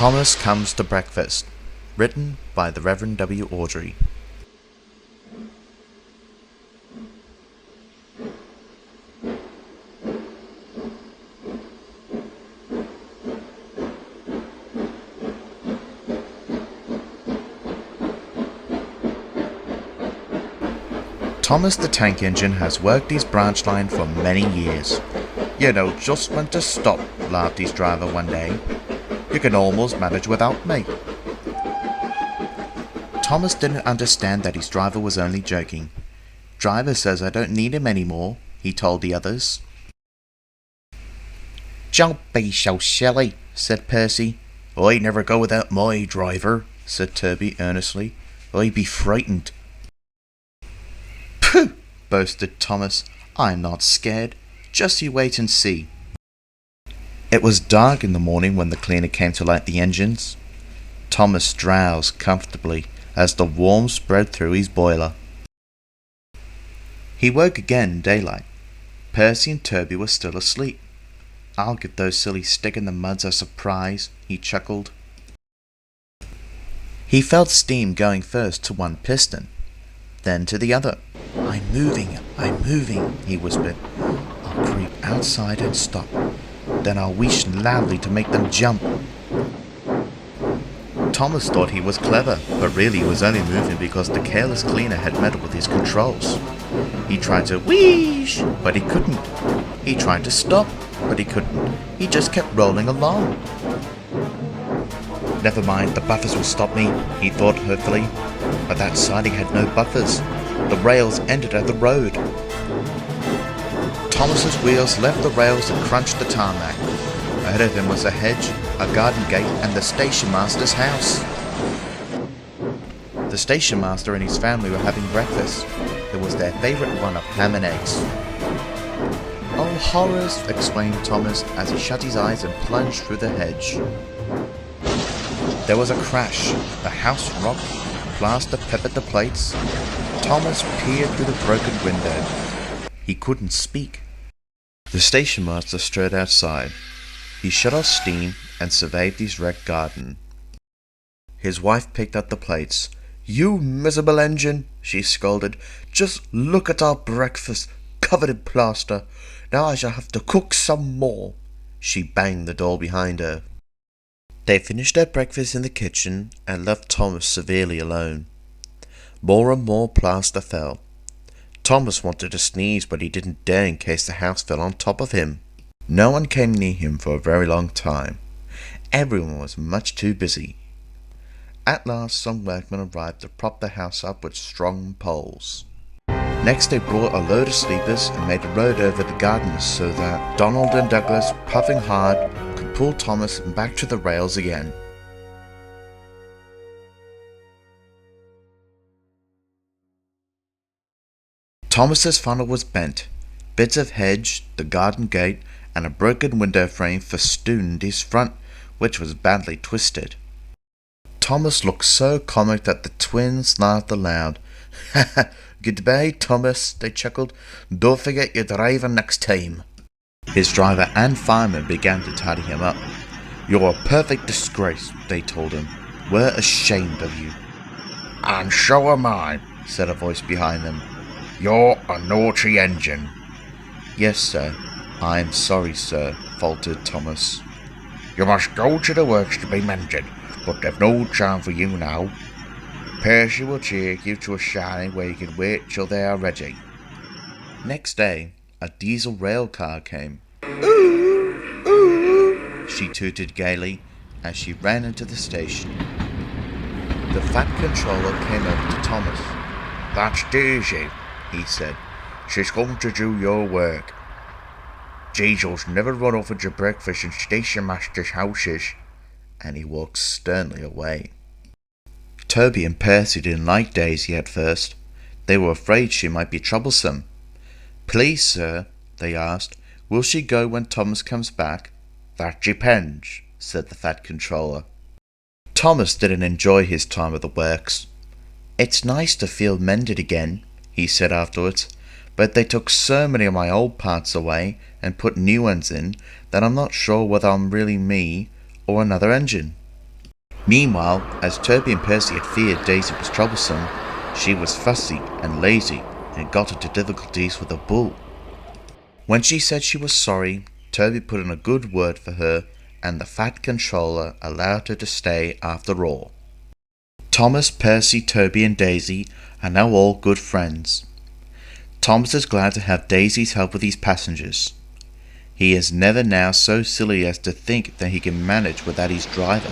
Thomas Comes to Breakfast, written by the Rev.W.Awdry. Thomas the tank engine has worked his branch line for many years. You know just when to stop, laughed his driver one day. You can almost manage without me. Thomas didn't understand that his driver was only joking. Driver says I don't need him anymore, he told the others. Don't be so silly, said Percy. I never go without my driver, said Toby earnestly. I'd be frightened. Pooh, boasted Thomas. I'm not scared. Just you wait and see. It was dark in the morning when the cleaner came to light the engines. Thomas drowsed comfortably as the warmth spread through his boiler. He woke again in daylight. Percy and Toby were still asleep. I'll give those silly stick-in-the-muds a surprise, he chuckled. He felt steam going first to one piston, then to the other. I'm moving, he whispered. I'll creep outside and stop. Then I'll whoosh loudly to make them jump. Thomas thought he was clever, but really he was only moving because the careless cleaner had meddled with his controls. He tried to whoosh, but he couldn't. He tried to stop, but he couldn't. He just kept rolling along. Never mind, the buffers will stop me, he thought hopefully. But that siding had no buffers. The rails ended at the road. Thomas's wheels left the rails and crunched the tarmac. Ahead of him was a hedge, a garden gate, and the station master's house. The station master and his family were having breakfast. It was their favourite one of ham and eggs. Oh, horrors! Exclaimed Thomas as he shut his eyes and plunged through the hedge. There was a crash. The house rocked. Plaster peppered the plates. Thomas peered through the broken window. He couldn't speak. The station master strode outside. He shut off steam and surveyed his wrecked garden. His wife picked up the plates. You miserable engine, she scolded. Just look at our breakfast, covered in plaster. Now I shall have to cook some more. She banged the door behind her. They finished their breakfast in the kitchen and left Thomas severely alone. More and more plaster fell. Thomas wanted to sneeze, but he didn't dare in case the house fell on top of him. No one came near him for a very long time. Everyone was much too busy. At last some workmen arrived to prop the house up with strong poles. Next they brought a load of sleepers and made a road over the garden so that Donald and Douglas, puffing hard, could pull Thomas back to the rails again. Thomas's funnel was bent. Bits of hedge, the garden gate, and a broken window frame festooned his front, which was badly twisted. Thomas looked so comic that the twins laughed aloud. Ha ha! Goodbye, Thomas, they chuckled. Don't forget your driver next time. His driver and fireman began to tidy him up. You're a perfect disgrace, they told him. We're ashamed of you. And so am I, said a voice behind them. You're a naughty engine. Yes, sir. I'm sorry, sir, faltered Thomas. You must go to the works to be mended, but they've no charm for you now. Percy will take you to a shining where you can wait till they are ready. Next day, a diesel rail car came. Ooh, ooh, she tooted gaily as she ran into the station. The fat controller came over to Thomas. That's Daisy, he said. She's going to do your work. Diesel's never run off with your breakfast in station master's houses. And he walked sternly away. Toby and Percy didn't like Daisy at first. They were afraid she might be troublesome. Please, sir, they asked, will she go when Thomas comes back? That depends, said the fat controller. Thomas didn't enjoy his time at the works. It's nice to feel mended again, he said afterwards, but they took so many of my old parts away and put new ones in that I'm not sure whether I'm really me or another engine. Meanwhile, as Toby and Percy had feared Daisy was troublesome, she was fussy and lazy and got into difficulties with a bull. When she said she was sorry, Toby put in a good word for her, and the fat controller allowed her to stay after all. Thomas, Percy, Toby and Daisy are now all good friends. Thomas is glad to have Daisy's help with his passengers. He is never now so silly as to think that he can manage without his driver.